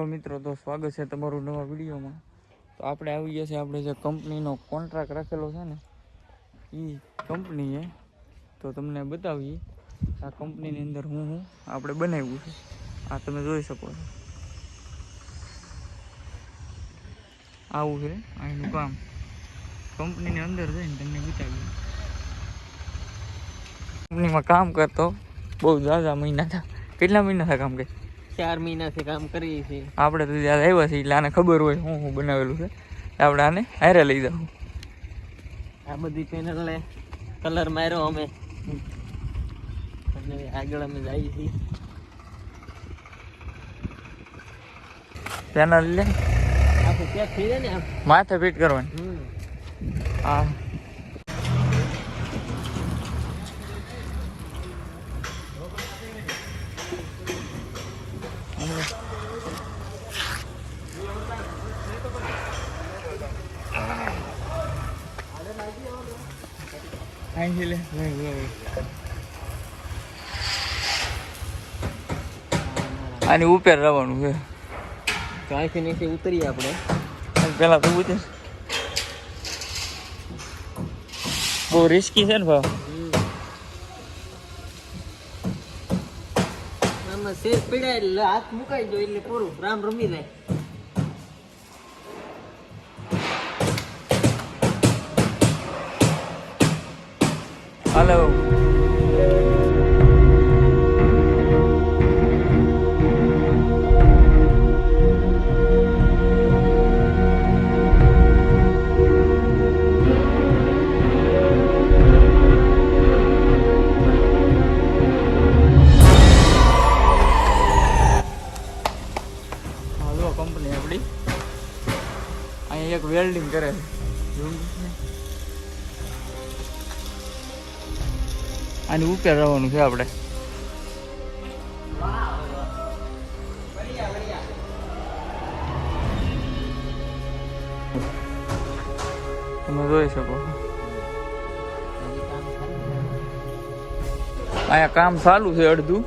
હાલો મિત્રો, તો સ્વાગત છે તમારું નવા વિડીયોમાં. તો આપણે આવી ગયા છે આપણે જે કંપનીનો કોન્ટ્રાક્ટ રાખેલો છે ને એ કંપનીએ. તો તમને બતાવીએ આ કંપનીની અંદર હું આપણે બનાવ્યું છે. આ તમે જોઈ શકો છો, આવું છે અહીંનું કામ. કંપનીની અંદર જઈને તમને બતાવીએ. કંપનીમાં કામ કરતો બહુ ઝાઝા મહિના થયા. કેટલા મહિના થયા કામ કરે? 4 મહિનાથી કામ કરીએ છીએ આપણે. તો જ્યારે આવ્યા છીએ એટલે આને ખબર હોય હું બનાવેલું છે. આપણે આને હારે લઈ જાઉં. આ બધી પેનલને કલર માર્યો અમે અને આગળ અમે જઈએ છીએ. પેનલ લે આખું પેક થઈ જાય ને આમ માથે ફિટ કરવાની. હા, અહીંથી લે. આની ઉપર રહેવાનું છે. તો અહીંથી નીચે ઉતરીએ આપણે. પેલા તો ઉતર. બહુ રિસ્કી છે ને ભાવ. આમાં શેર પીડાય એટલે હાથ મુકાઈ જાય એટલે પૂરું રામ રમી જાય. હાલો, કંપની આપણી અહીંયા એક વેલ્ડિંગ કરે છે. આની ઉપર રહેવાનું છે આપણે. તમે જોઈ શકો અહીંયા કામ ચાલુ છે અડધું.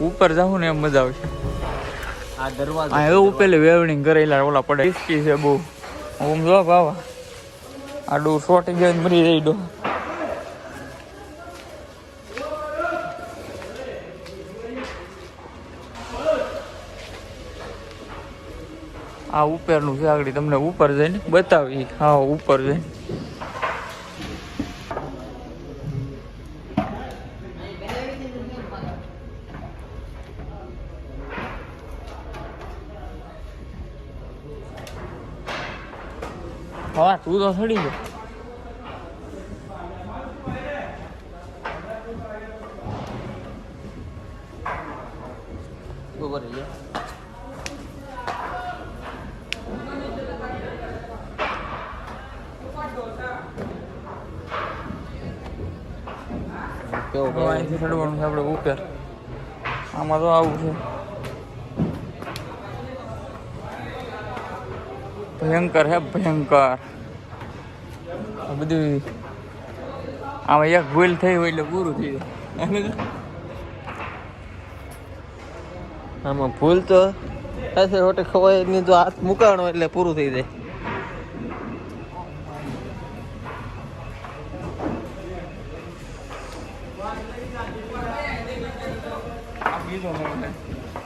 ઉપર જાઉં ને એમ મજા આવશે. આ દરવાજો આ એવું પેલે વેવડિંગ કરેલા ઓલા પડે રિસ્કી છે બહુ. હું જો બાવા આડું શોટી જાય મરી જાય ડો. આ ઉપરનું છે. આગળ તમને ઉપર જઈને બતાવી. હા, ઉપર જઈને હા તું તો સડી ગયો. ઉપર રહી જાય. અહીંથી ચડવાનું છે આપણે ઉપર. આમાં તો આવું છે ભયંકર હે ભયંકર. બધું આમાં એક ભૂલ થઈ હોય એટલે પૂરું થઈ જાય. આમાં ભૂલ તો થશે હોટે ખવાય નહીં. જો હાથ મુકાણો એટલે પૂરું થઈ જાય.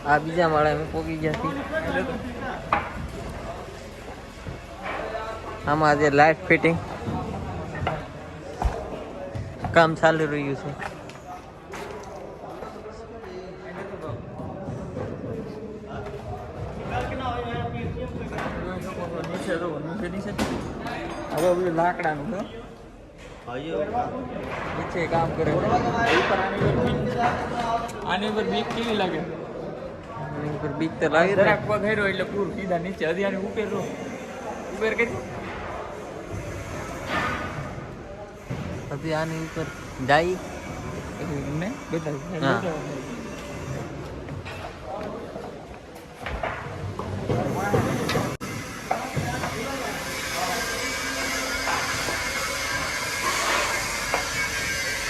આ બીજા માળે અમે પોગી ગયા છીએ. આમાં આજે લાઇટ ફિટિંગ કામ ચાલી રહ્યું છે. હવે બધું લાકડાનું છે. નીચે કામ કરે. આની ઉપર બીક કેવી લાગે? એની ઉપર બીક તો લાગે ને. જરાક પગ હેરો એટલે પૂરું સીધા નીચે. હજી આની ઉપર રહો. ઉપર કરી પછી આની ઉપર જાય ને બતાવી. હા.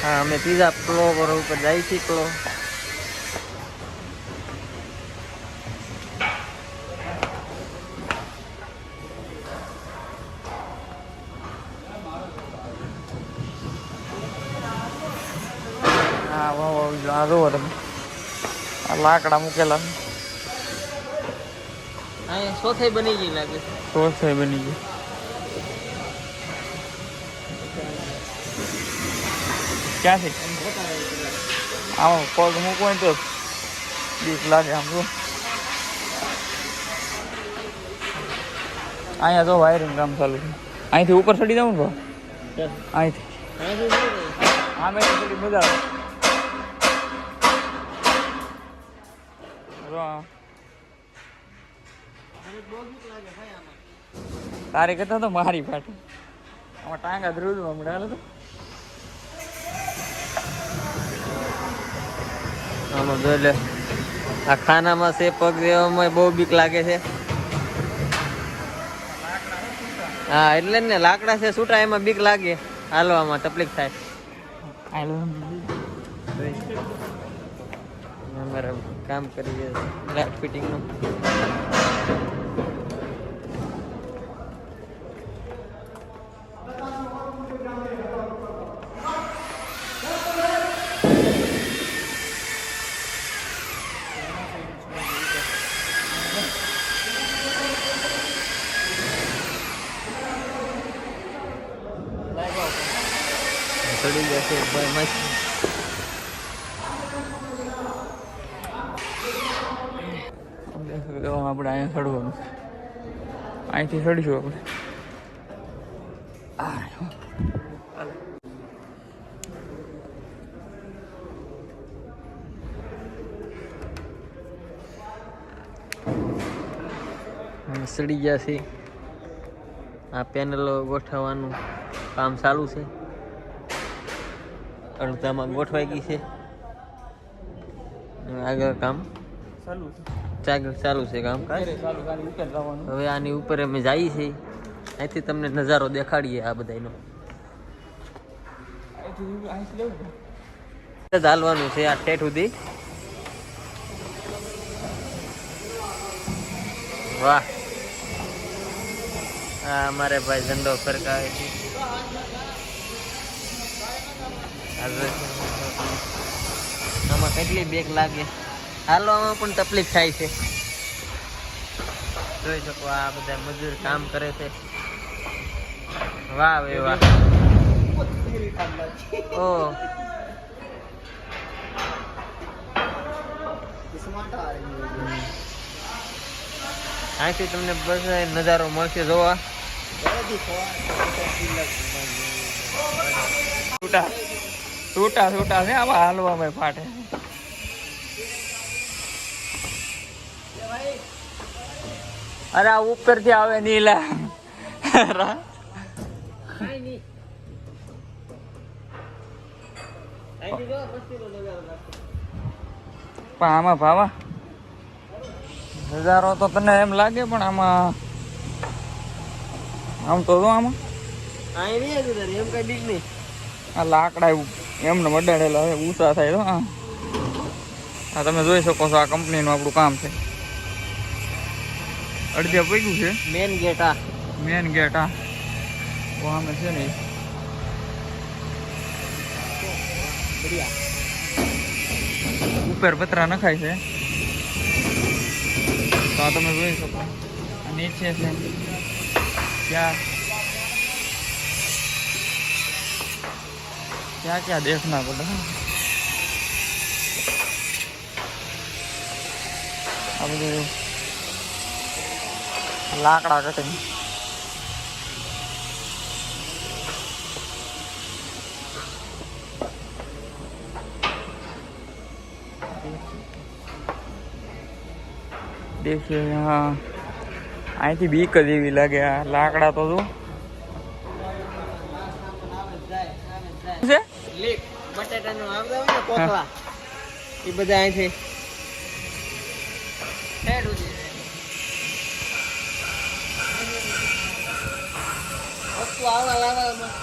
હા અમે ત્રીજા ફ્લોર ઉપર જાય છીએ તો હા વાહ વાહ આ જોવો તમે આ લાકડા મૂકેલા અહીંયા સોથાઈ બની ગઈ લાગે છે. સોસાઈ બની ગઈ. ક્યાંથી આમાં પગ મૂકવો હોય તો બીક લાગે આમ જો. અહીંયા જો વાયરિંગ કામ ચાલુ છે. અહીંથી ઉપર ચડી જાઉં ને ભાવ અહીંથી આમે થોડી મજા આવે. જો આ તારે કહેતા તો મારી ફાટે આમાં ટાંગા ધ્રુજવા મળે. હાલો તો આમાં જોઈ લે આ ખાનામાં છે પગ દેવામાં બહુ બીક લાગે છે. હા એટલે ને લાકડા છે છૂટા એમાં બીક લાગે હાલવામાં તકલીફ થાય. અમારે કામ કરીએ લાઇટ ફિટિંગનું. ચડી જશે ભાઈ મસ્ત. આપણે અહીંયા ચડવાનું અહીંથી ચડીશું આપણે. ચડી ગયા છે. આ પેનલો ગોઠવવાનું કામ ચાલુ છે. અડધામાં ગોઠવાઈ ગઈ છે. આગળ કામ ચાલુ છે કામ. હવે આની ઉપર અમે જઈએ છીએ. અહીંથી તમને નજારો દેખાડીએ આ બધાનો. હાલવાનું છે આ ઠેઠ સુધી. વાહ હા અમારે ભાઈ ઝંડો ફરકાવે છે. આમાં કેટલી બેક લાગે હાલવામાં પણ તકલીફ થાય છે. જોઈ શકો આ બધા મજૂર કામ કરે છે. વાહ ભાઈ વાહ. ઓ અહીંથી તમને બસ નજારો મળશે જોવા. છૂટા છૂટા છે આમાં હાલવામાં ફાટે. અરે આ ઉપરથી આવે નીલા પણ આમાં ભાવા નજારો તો તને એમ લાગે પણ આમાં આમ તો આમાં એમ કઈ બીક નહીં. આ લાકડા એમને વડાડેલા હોય ઊંચા થાય તો આ તમે જોઈ શકો છો. આ કંપનીનું આપણું કામ છે. અડધે પગ્યું છે મેન ગેટ. આ મેન ગેટ આ અમે છે ને ઉપર પતરા નખાય છે તો આ તમે જોઈ શકો. આ નીચે છે ક્યાં ક્યાં ક્યાં દેખના પડે. આ બધું લાકડા કટિંગ. देखिए यहाँ અહીંથી બીક જ એવી લાગે. આ લાકડા તો જો છે બટાટાનું આવતા હોય ને કોથળા એ બધા અહીંથી વસ્તુ આવવા લાવવામાં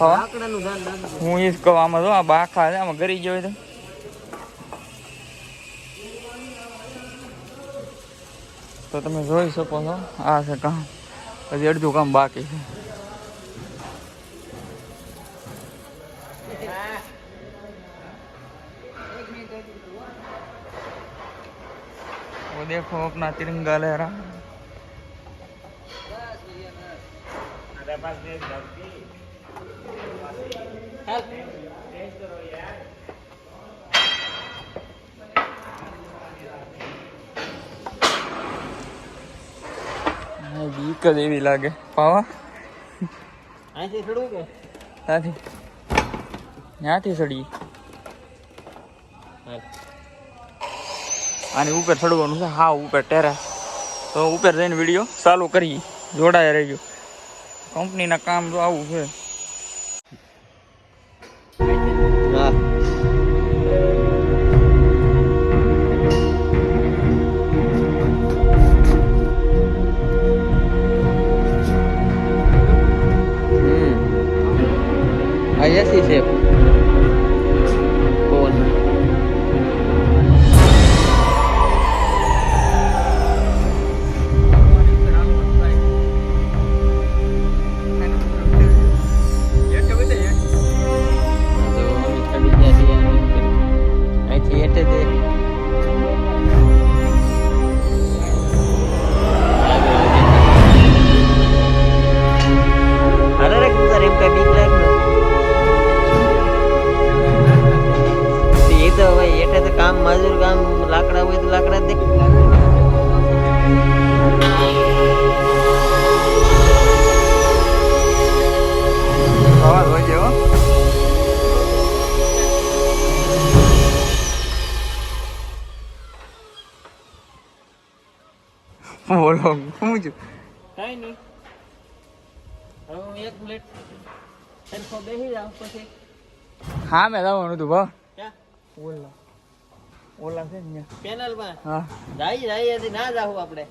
હા લાકડાનું ધ્યાન રાખજો. હું એ જ કહું આમાં જો આ બાખા છે આમાં ગરી ગયો હોય તો તમે જોઈ શકો છો આ છે કામ હજી અડધું કામ બાકી છે वो देखो अपना तिरंगा लहरा બીક જ એવી લાગે પાવા અહીંથી ચડવું કે ત્યાંથી ત્યાંથી ચડી આની ઉપર ચડવાનું છે હા ઉપર ટેરેસ તો ઉપર જઈને વિડીયો ચાલુ કરી જોડાયા રહેજો કંપનીના કામ તો આવું છે હા એસી છે કોણ અહીંથી એટલે દે અરે રે તારે એમ કઈ બીક લાગે એ તો ભાઈ એટલે તો કામ મજૂર કામ લાકડા હોય તો લાકડા દે અવાજ હોય છે બોલો શું છું કઈ નહીં હવે હું 1 મિનિટ સરખો બેસી જાઉં પછી હા મેં જવાનું હતું ભાવ ક્યાં ઓલા ઓલા છે ને પેનલમાં હા જાય હજી ના જાવું આપણે